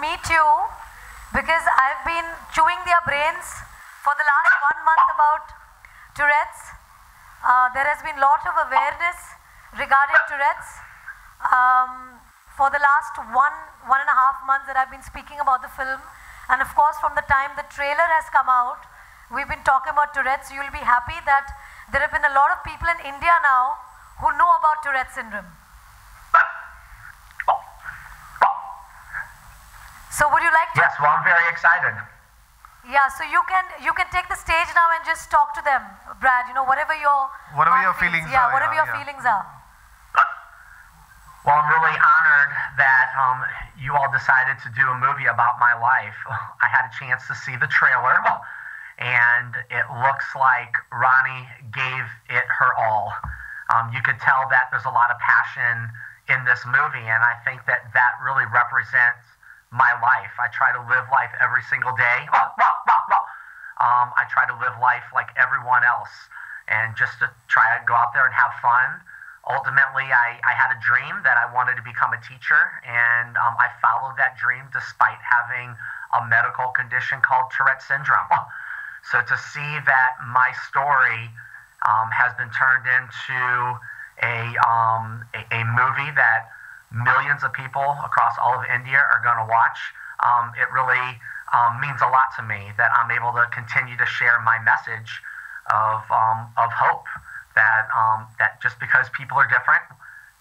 meet you because I've been chewing their brains for the last 1 month about Tourette's. There has been a lot of awareness regarding Tourette's. For the last one and a half months that I've been speaking about the film, and of course from the time the trailer has come out, we've been talking about Tourette's. You'll be happy that there have been a lot of people in India now who know about Tourette syndrome. So would you like to? Yes, well, I'm very excited. Yeah, so you can take the stage now and just talk to them, Brad. You know, whatever your feelings are. Yeah, whatever your feelings are. Well, I'm really honored that you all decided to do a movie about my life. I had a chance to see the trailer, and it looks like Rani gave it her all. You could tell that there's a lot of passion in this movie, and I think that that really represents my life. I try to live life every single day. I try to live life like everyone else, and just to try to go out there and have fun. Ultimately, I had a dream that I wanted to become a teacher, and I followed that dream despite having a medical condition called Tourette syndrome. So to see that my story has been turned into a movie that millions of people across all of India are going to watch, it really means a lot to me that I'm able to continue to share my message of hope. That just because people are different,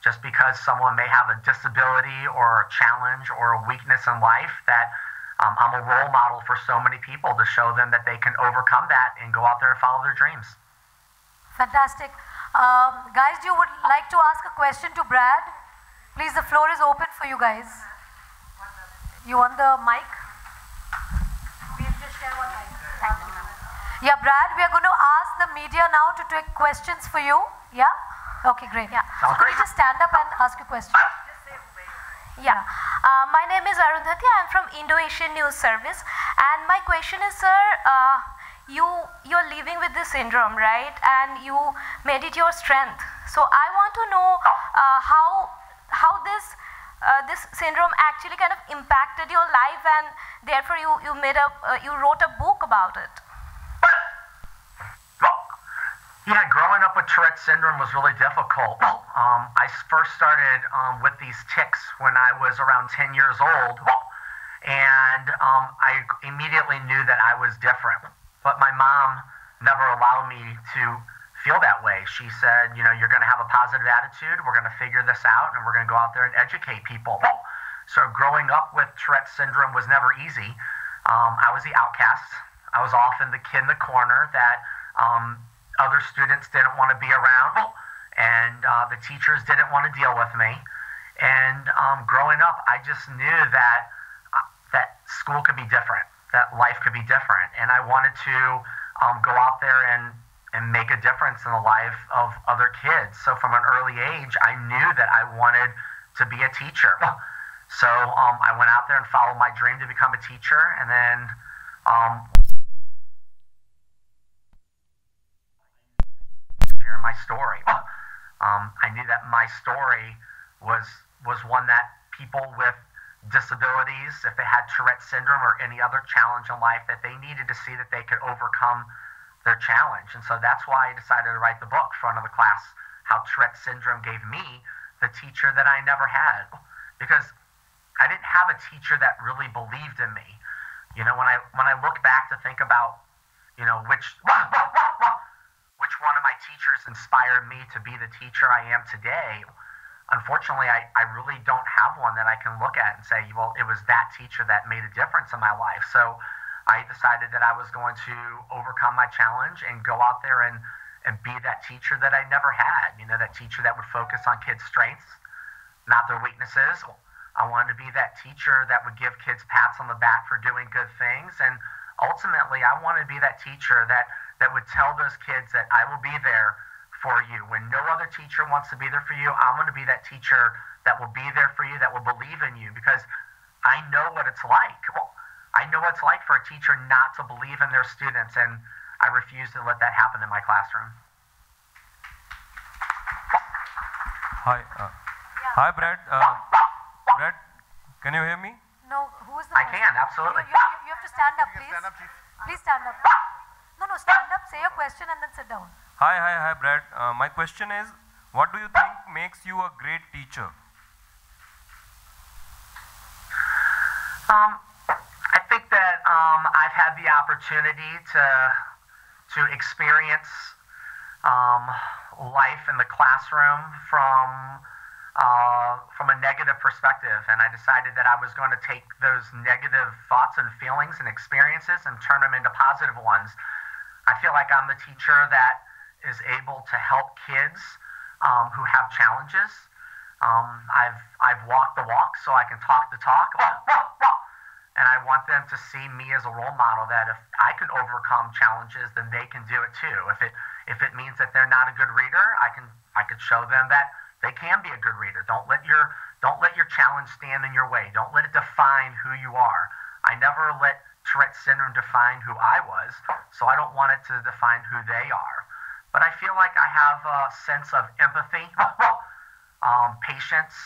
just because someone may have a disability or a challenge or a weakness in life, that I'm a role model for so many people to show them that they can overcome that and go out there and follow their dreams. Fantastic. Guys, you would like to ask a question to Brad? Please, the floor is open for you guys. You want the mic? We'll just share one mic. Yeah, Brad, we are going to ask the media now to take questions for you. Yeah? Okay, great. Yeah. So could you just stand up and ask your question? Yeah. My name is Arundhati. I'm from Indo-Asian News Service. And my question is, sir, you're living with this syndrome, right? And you made it your strength. So I want to know how this syndrome actually kind of impacted your life, and therefore you wrote a book about it. Yeah, growing up with Tourette syndrome was really difficult. I first started with these tics when I was around 10 years old, and I immediately knew that I was different. But my mom never allowed me to feel that way. She said, you know, you're going to have a positive attitude, we're going to figure this out, and we're going to go out there and educate people. So growing up with Tourette syndrome was never easy. I was the outcast. I was often the kid in the corner that other students didn't want to be around, and the teachers didn't want to deal with me. And growing up, I just knew that school could be different, that life could be different, and I wanted to go out there and make a difference in the life of other kids. So from an early age, I knew that I wanted to be a teacher. So I went out there and followed my dream to become a teacher, and then share my story. I knew that my story was one that people with disabilities, if they had Tourette syndrome or any other challenge in life, that they needed to see that they could overcome their challenge. And so that's why I decided to write the book, Front of the Class, How Tourette Syndrome Gave Me the Teacher That I Never Had. Because I didn't have a teacher that really believed in me. You know, when I look back to think about, you know, which one of my teachers inspired me to be the teacher I am today, unfortunately, I really don't have one that I can look at and say, well, it was that teacher that made a difference in my life. So I decided that I was going to overcome my challenge and go out there and be that teacher that I never had. You know, that teacher that would focus on kids' strengths, not their weaknesses. I wanted to be that teacher that would give kids pats on the back for doing good things. And ultimately, I wanted to be that teacher that would tell those kids that I will be there for you. When no other teacher wants to be there for you, I'm going to be that teacher that will be there for you, that will believe in you, because I know what it's like. I know what it's like for a teacher not to believe in their students, and I refuse to let that happen in my classroom. Hi. Hi, Brad. Brad, can you hear me? No, who is the the I question. can, absolutely. You have to stand up, please. Stand up, Chief. Please stand up. No, stand up, say your question and then sit down. Hi, Brad. My question is, what do you think makes you a great teacher? I think that I've had the opportunity to experience life in the classroom from a negative perspective, and I decided that I was going to take those negative thoughts and feelings and experiences and turn them into positive ones. I feel like I'm the teacher that is able to help kids who have challenges. I've walked the walk, so I can talk the talk. And I want them to see me as a role model that if I can overcome challenges, then they can do it too. If it means that they're not a good reader, I could show them that they can be a good reader. Don't let your challenge stand in your way. Don't let it define who you are. I never let Tourette syndrome define who I was, so I don't want it to define who they are. But I feel like I have a sense of empathy, patience.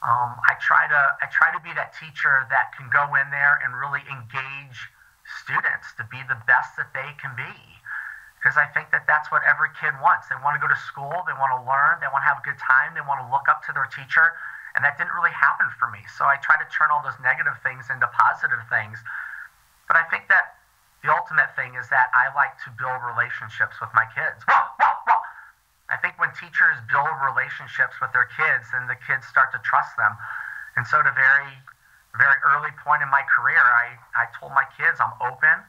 I try to be that teacher that can go in there and really engage students to be the best that they can be. Because I think that that's what every kid wants. They want to go to school, they want to learn, they want to have a good time, they want to look up to their teacher, and that didn't really happen for me. So I try to turn all those negative things into positive things. But I think that the ultimate thing is that I like to build relationships with my kids. I think when teachers build relationships with their kids, then the kids start to trust them. And so at a very, very early point in my career, I told my kids I'm open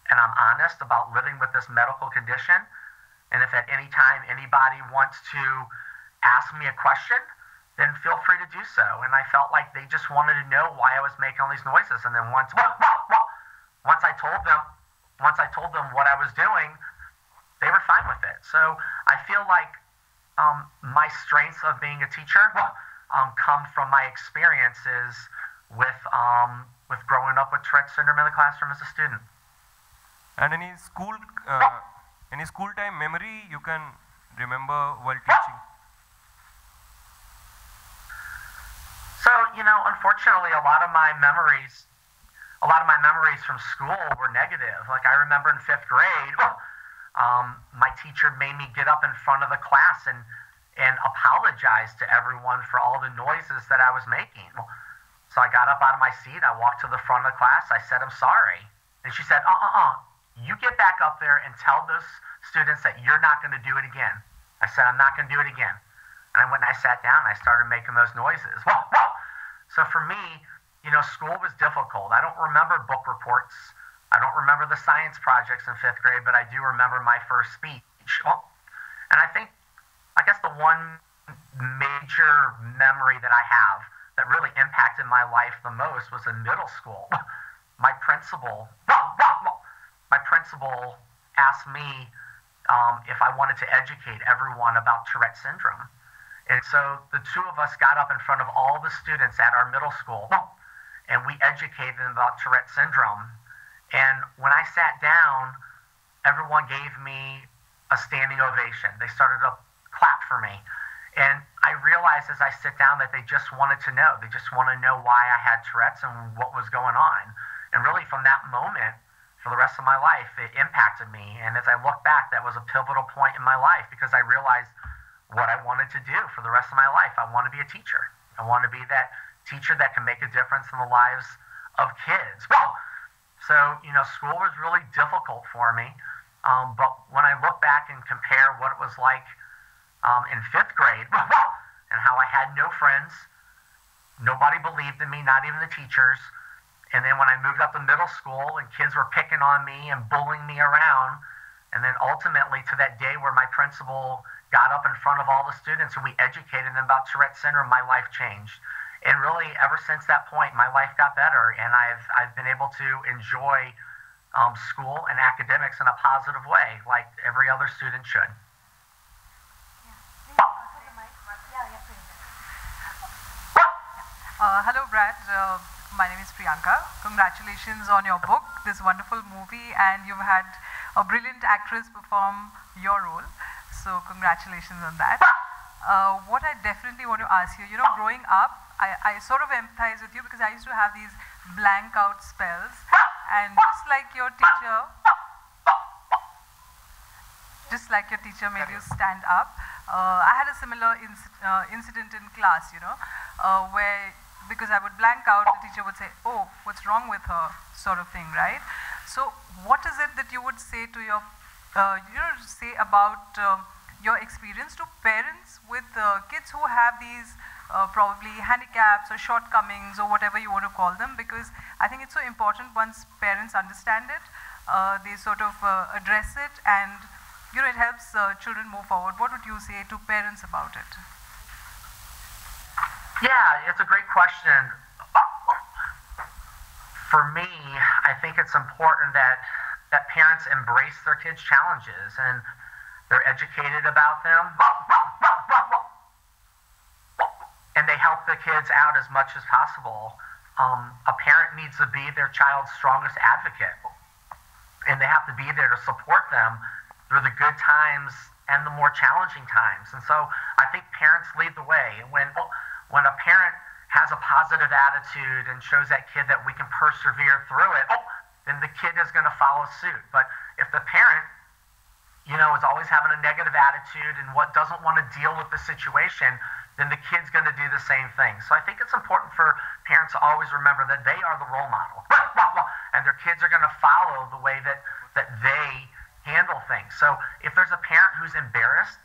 and I'm honest about living with this medical condition. And if at any time anybody wants to ask me a question, then feel free to do so. And I felt like they just wanted to know why I was making all these noises. And then once I told them what I was doing, they were fine with it. So I feel like my strengths of being a teacher come from my experiences with growing up with Tourette syndrome in the classroom as a student. And any school time memory you can remember while teaching? So, unfortunately, a lot of my memories from school were negative. Like I remember in 5th grade, my teacher made me get up in front of the class and apologize to everyone for all the noises that I was making. So I got up out of my seat, I walked to the front of the class, I said, I'm sorry. And she said, you get back up there and tell those students that you're not going to do it again. I said, I'm not going to do it again. And I went and I sat down and I started making those noises. So for me, school was difficult. I don't remember book reports. I don't remember the science projects in 5th grade, but I do remember my first speech. And I guess the one major memory that I have that really impacted my life the most was in middle school. My principal asked me if I wanted to educate everyone about Tourette syndrome. And so the two of us got up in front of all the students at our middle school, and we educated them about Tourette syndrome. And when I sat down, everyone gave me a standing ovation. They started to clap for me. And I realized as I sit down that they just wanted to know. They just want to know why I had Tourette's and what was going on. And really from that moment, for the rest of my life, it impacted me. And as I look back, that was a pivotal point in my life because I realized what I wanted to do for the rest of my life. I want to be a teacher. I want to be that teacher that can make a difference in the lives of kids. So, school was really difficult for me. But when I look back and compare what it was like in 5th grade and how I had no friends, nobody believed in me, not even the teachers. And then when I moved up to middle school and kids were picking on me and bullying me around, and then ultimately to that day where my principal got up in front of all the students and we educated them about Tourette syndrome, my life changed. And really, ever since that point, my life got better, and I've been able to enjoy school and academics in a positive way, like every other student should. Hello, Brad. My name is Priyanka. Congratulations on your book, this wonderful movie, and you've had a brilliant actress perform your role. So congratulations on that. What I definitely want to ask you, growing up, I sort of empathize with you because I used to have these blank out spells, and just like your teacher made you stand up, I had a similar incident in class, where, because I would blank out, the teacher would say, "Oh, what's wrong with her?" sort of thing, right? So what is it that you would say to your, say about your experience to parents with kids who have these probably handicaps or shortcomings or whatever you want to call them? Because I think it's so important once parents understand it, they sort of address it, and it helps children move forward. What would you say to parents about it? Yeah, it's a great question. For me, I think it's important that parents embrace their kids' challenges and they're educated about them, and they help the kids out as much as possible. A parent needs to be their child's strongest advocate, and they have to be there to support them through the good times and the more challenging times. And so I think parents lead the way. And when a parent has a positive attitude and shows that kid that we can persevere through it, then the kid is going to follow suit. But if the parent, is always having a negative attitude and doesn't want to deal with the situation, then the kid's going to do the same thing. So I think it's important for parents to always remember that they are the role model, and their kids are going to follow the way that they handle things. So if there's a parent who's embarrassed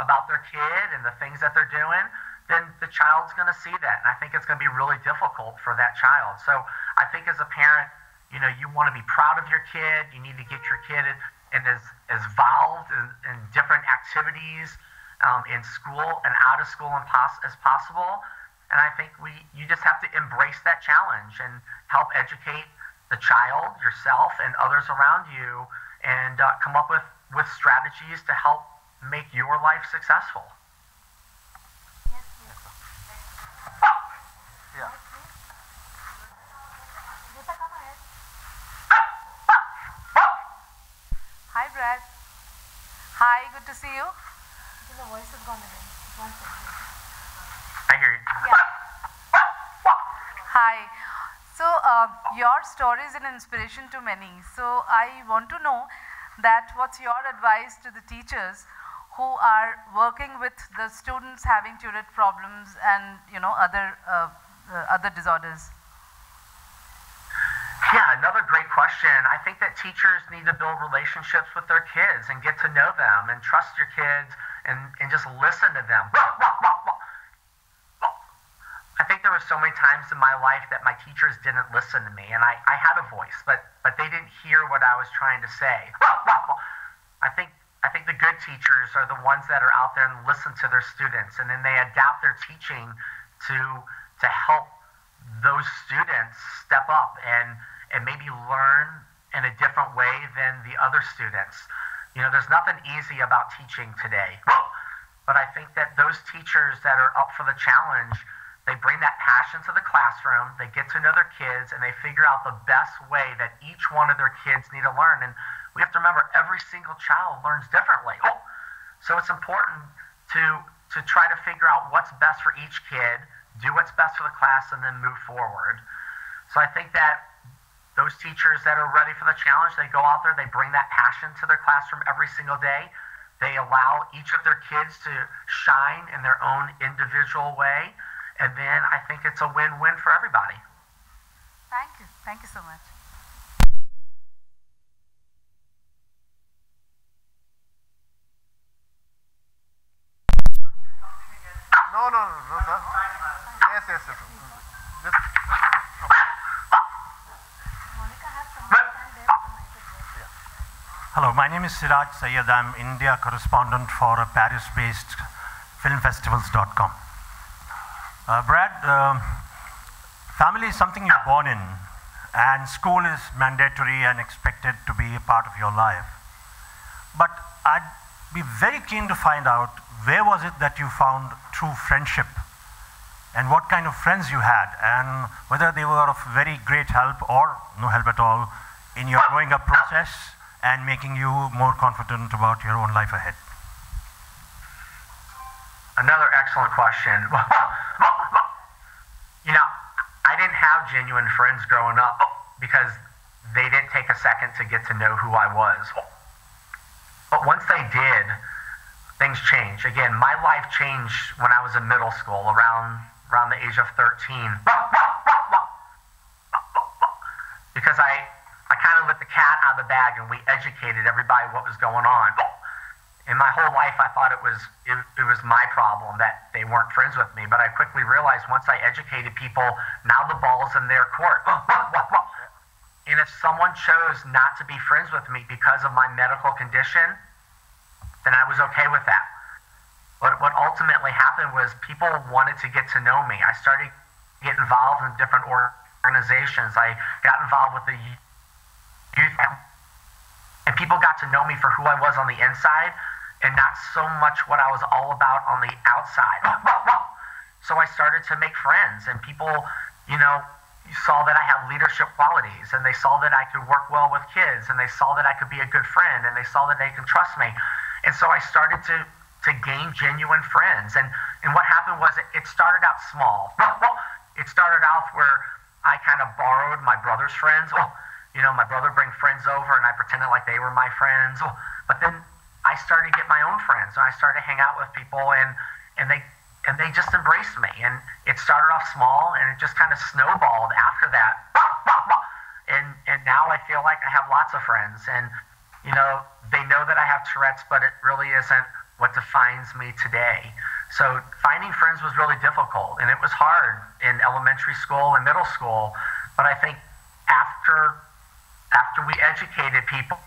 about their kid and the things that they're doing, then the child's going to see that, and I think it's going to be really difficult for that child. So I think as a parent, you want to be proud of your kid. You need to get your kid as involved in different activities in school and out of school as possible. And I think you just have to embrace that challenge and help educate the child, yourself, and others around you, and come up with strategies to help make your life successful. Yes, please. Yeah. Jyota, come ahead. Hi, Brad. Hi, good to see you. The voice is gone again. One second. I hear you. Yeah. Hi. So your story is an inspiration to many. So I want to know that what's your advice to the teachers who are working with the students having Tourette problems and other disorders? Yeah, another great question. I think that teachers need to build relationships with their kids and get to know them and trust your kids and just listen to them. I think there were so many times in my life that my teachers didn't listen to me, and I had a voice, but they didn't hear what I was trying to say. I think the good teachers are the ones that are out there and listen to their students, and then they adapt their teaching to help those students step up and maybe learn in a different way than the other students. There's nothing easy about teaching today, but I think that those teachers that are up for the challenge, they bring that passion to the classroom, they get to know their kids, and they figure out the best way that each one of their kids need to learn. And we have to remember, every single child learns differently. So it's important to try to figure out what's best for each kid, do what's best for the class, and then move forward. So I think that those teachers that are ready for the challenge, they go out there, they bring that passion to their classroom every single day. They allow each of their kids to shine in their own individual way. And then I think it's a win-win for everybody. Thank you. Thank you so much. No, sir. Yes. Just Hello, my name is Siraj Sayyed. I'm India correspondent for Paris-based filmfestivals.com. Brad, family is something you're born in, and school is mandatory and expected to be a part of your life. But I'd be very keen to find out, where was it that you found true friendship, and what kind of friends you had, and whether they were of very great help or no help at all in your growing up process and making you more confident about your own life ahead. Another excellent question. I didn't have genuine friends growing up because they didn't take a second to get to know who I was. But once they did, things changed. Again, my life changed when I was in middle school, around the age of 13. Because I kind of let the cat out of the bag and we educated everybody what was going on. In my whole life, I thought it was my problem that they weren't friends with me. But I quickly realized once I educated people, now the ball's in their court. And if someone chose not to be friends with me because of my medical condition, then I was okay with that. But what ultimately happened was people wanted to get to know me. I started to get involved in different organizations. I got involved with the youth, and people got to know me for who I was on the inside and not so much what I was all about on the outside. So I started to make friends, and people, saw that I had leadership qualities, and they saw that I could work well with kids, and they saw that I could be a good friend, and they saw that they could trust me. And so I started to gain genuine friends. And what happened was it started out small. It started out where I kind of borrowed my brother's friends. My brother would bring friends over, and I pretended like they were my friends. But then I started to get my own friends, and I started to hang out with people, and they just embraced me. And it started off small, and it just kind of snowballed after that. And now I feel like I have lots of friends, and they know that I have Tourette's, but it really isn't what defines me today. So finding friends was really difficult, and it was hard in elementary school and middle school. But I think after we educated people,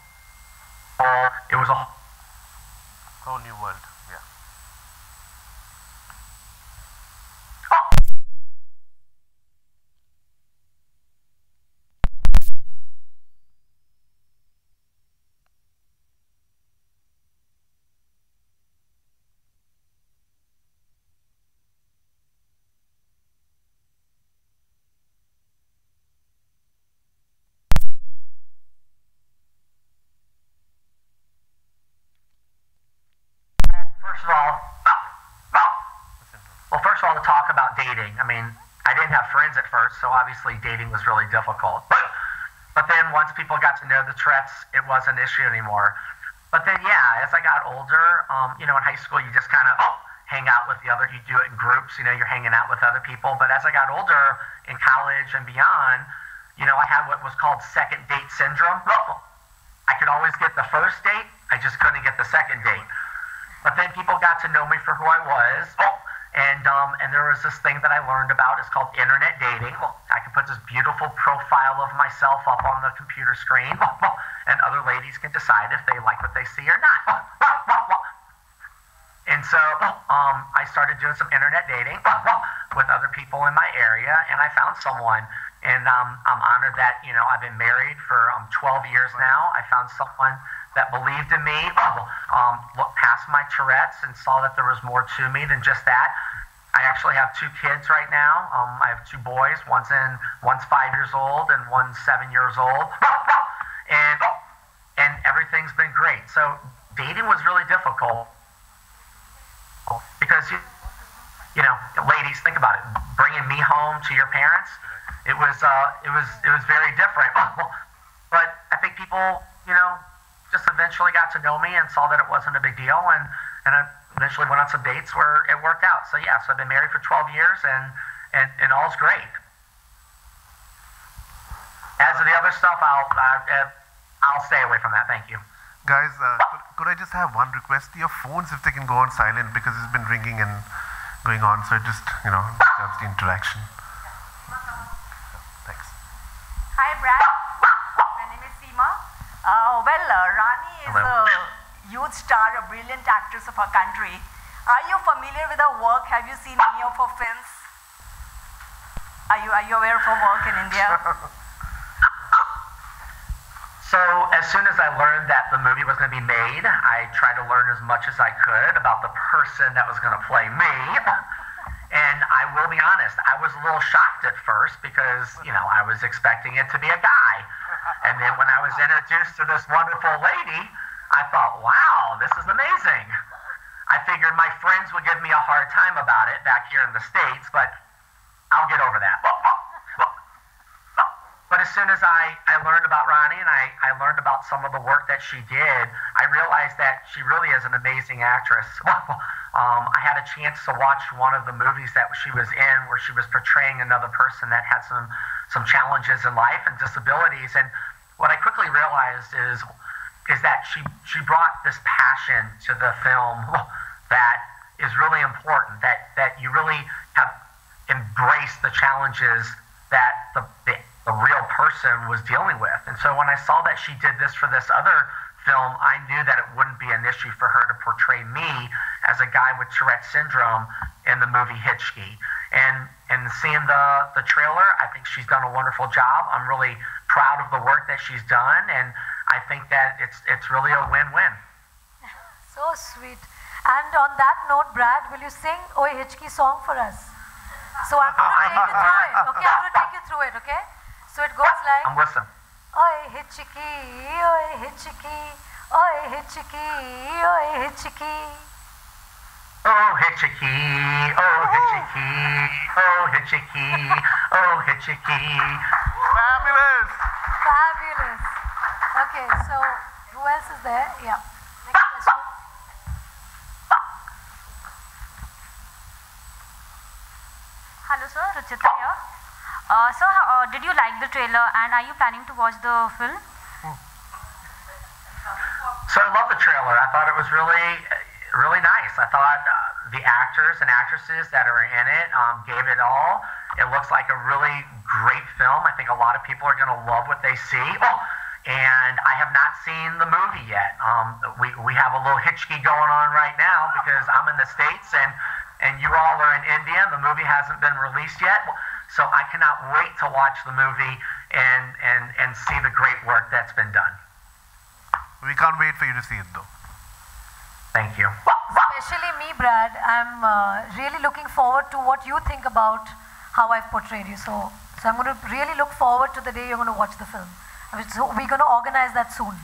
it was a whole new world. Yeah. First of all, to talk about dating, I mean, I didn't have friends at first, so obviously dating was really difficult. But then once people got to know the Tourette's, it wasn't an issue anymore. But then, yeah, as I got older, in high school, you just kind of hang out with you do it in groups, you're hanging out with other people. But as I got older, in college and beyond, I had what was called second date syndrome. I could always get the first date, I just couldn't get the second date. But then people got to know me for who I was. And there was this thing that I learned about. It's called internet dating. I can put this beautiful profile of myself up on the computer screen, and other ladies can decide if they like what they see or not. And so I started doing some internet dating with other people in my area, and I found someone. And I'm honored that, I've been married for 12 years now. I found someone that believed in me, looked past my Tourette's and saw that there was more to me than just that. I actually have 2 kids right now. I have 2 boys. One's 5 years old and one's 7 years old. And everything's been great. So dating was really difficult because, ladies, think about it. Bringing me home to your parents, it was very different. But I think people, just eventually got to know me and saw that it wasn't a big deal, and I eventually went on some dates where it worked out. So yeah, so I've been married for 12 years, and all's great. As of the other stuff, I'll stay away from that. Thank you. Guys, could I just have one request? Your phones, if they can go on silent, because it's been ringing and going on, so it just disturbs the interaction. Thanks. Hi, Brad. My name is Seema. Rani is a huge star, a brilliant actress of our country. Are you familiar with her work? Have you seen any of her films? Are you aware of her work in India? So as soon as I learned that the movie was going to be made, I tried to learn as much as I could about the person that was going to play me. And I will be honest, I was a little shocked at first because, I was expecting it to be a guy. And then when I was introduced to this wonderful lady, I thought, wow, this is amazing. I figured my friends would give me a hard time about it back here in the States, but I'll get over that. soon as I learned about Rani and I learned about some of the work that she did, I realized that she really is an amazing actress. I had a chance to watch one of the movies that she was in where she was portraying another person that had some challenges in life and disabilities. And what I quickly realized is that she brought this passion to the film that is really important, that you really have embraced the challenges that the real person was dealing with. And so when I saw that she did this for this other film, I knew that it wouldn't be an issue for her to portray me as a guy with Tourette syndrome in the movie Hichki. And seeing the trailer, I think she's done a wonderful job. I'm really proud of the work that she's done, and I think that it's really a win-win. So sweet. And on that note, Brad, will you sing Oi Hichki song for us? So I'm going to take you through it, okay? I'm going to take you through it, okay? So it goes like... I'm listening. Oi Hichki, oi Hichki, oi Hichki, oi Hichki. Oh Hichki, oh Hichki, oh Hichki, oh Hichki. Fabulous! Fabulous. Okay, so who else is there? Yeah. Next question. Hello sir, Ruchita here. So did you like the trailer and are you planning to watch the film? So I love the trailer. I thought it was really nice. I thought the actors and actresses that are in it gave it all. It looks like a really great film. I think a lot of people are going to love what they see. Oh, and I have not seen the movie yet. We have a little Hichki going on right now because I'm in the States and you all are in India and the movie hasn't been released yet. So I cannot wait to watch the movie and see the great work that's been done. We can't wait for you to see it though. Thank you. Especially me, Brad. I'm really looking forward to what you think about how I've portrayed you. So I'm going to really look forward to the day you're going to watch the film. So we're going to organize that soon.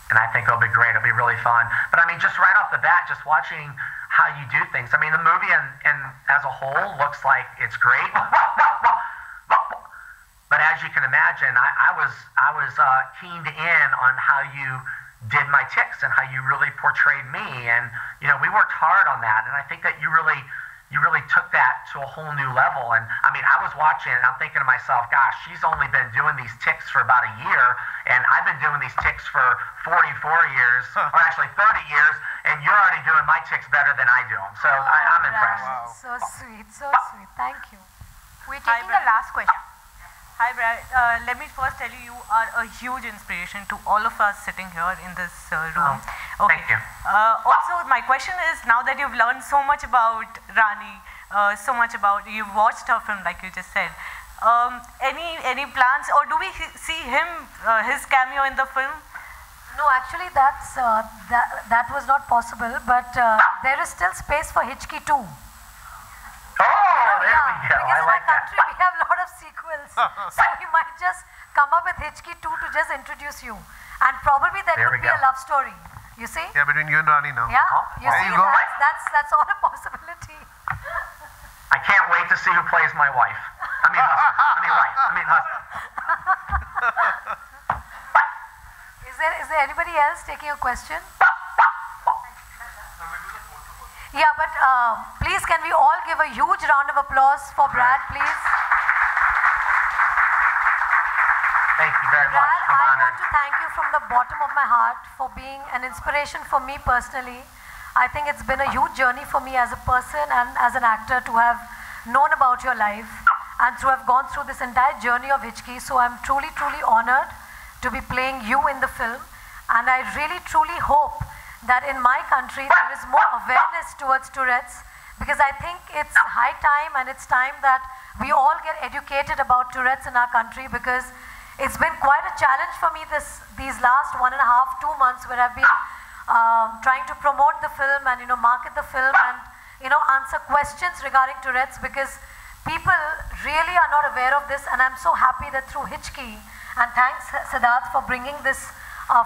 And I think it'll be great. It'll be really fun. But I mean, just right off the bat, just watching how you do things. I mean, the movie and as a whole looks like it's great. But as you can imagine, I was keened in on how you did my tics and how you really portrayed me. And we worked hard on that. And I think that you really took that to a whole new level. And I mean, I was watching and I'm thinking to myself, gosh, she's only been doing these tics for about a year, and I've been doing these tics for 44 years, or actually 30 years, and you're already doing my tics better than I do them. So I'm impressed. Wow. So sweet, so sweet. Thank you. We're taking the last question. Hi, Brad. Let me first tell you, you are a huge inspiration to all of us sitting here in this room. Okay. Thank you. Also, my question is, now that you've learned so much about Rani, you've watched her film, like you just said, any plans, or do we see his cameo in the film? No, actually, that was not possible, but there is still space for Hichki too. Oh, there we go. Because in our country we have a lot of sequels. So we might just come up with Hichki 2 to just introduce you. And probably there could be a love story. You see? Yeah, between you and Rani now. Yeah, you there see, you go. That's all a possibility. I can't wait to see who plays my wife. I mean husband. Is there anybody else taking a question? Yeah, but please can we all give a huge round of applause for Brad, please? Thank you very much. Brad, I want to thank you from the bottom of my heart for being an inspiration for me personally. I think it's been a huge journey for me as a person and as an actor to have known about your life and to have gone through this entire journey of Hichki. So I'm truly, truly honored to be playing you in the film. And I really, truly hope that in my country there is more awareness towards Tourette's, because I think it's high time and it's time that we all get educated about Tourette's in our country, because it's been quite a challenge for me these last 1.5, 2 months where I've been trying to promote the film and market the film and answer questions regarding Tourette's, because people really are not aware of this. And I'm so happy that through Hichki, and thanks Siddharth for bringing this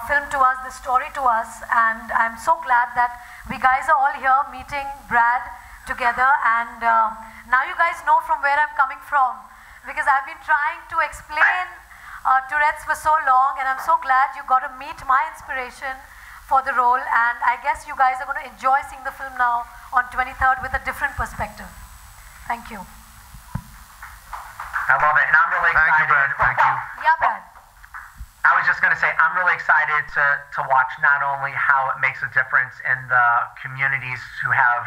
film to us, this story to us, and I'm so glad that we guys are all here meeting Brad together, and now you guys know from where I'm coming from. because I've been trying to explain Tourette's for so long, and I'm so glad you got to meet my inspiration for the role, and I guess you guys are going to enjoy seeing the film now on 23rd with a different perspective. Thank you. I love it, and I'm really excited. Thank you, Brad. Thank you. Yeah, Brad. I was just going to say, I'm really excited to watch not only how it makes a difference in the communities who have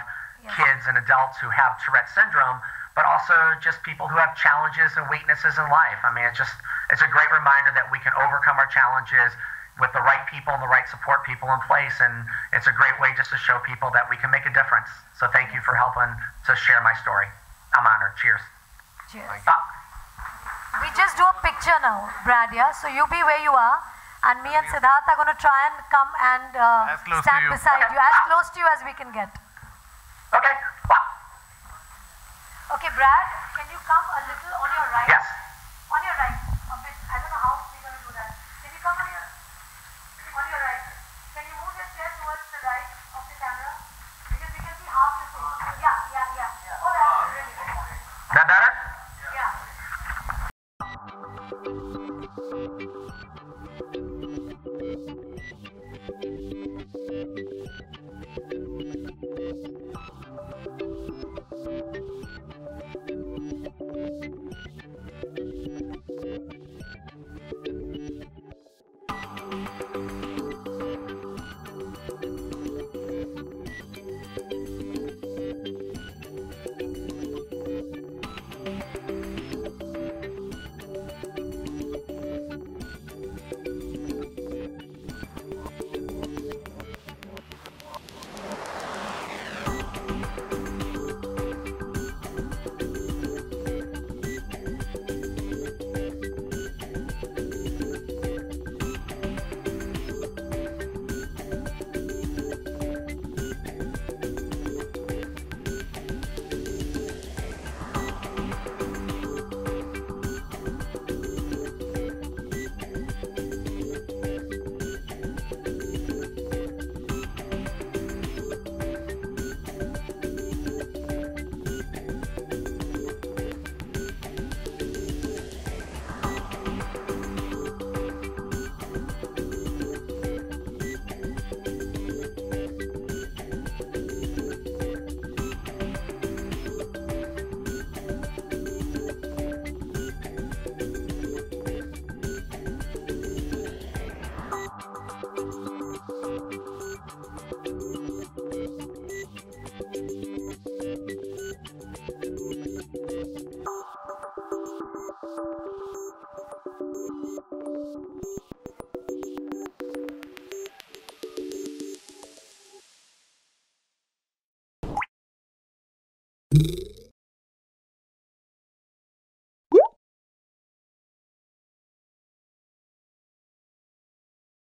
kids and adults who have Tourette syndrome, but also just people who have challenges and weaknesses in life. I mean, it's a great reminder that we can overcome our challenges with the right people and the right support people in place, and it's a great way just to show people that we can make a difference. So thank you for helping to share my story. I'm honored. Cheers. Cheers. We just do a picture now, Brad, yeah? So you be where you are, and me and Siddharth are going to try and come and stand beside you, as close to you as we can get. Okay. Okay, Brad, can you come a little on your right? Yes. On your right.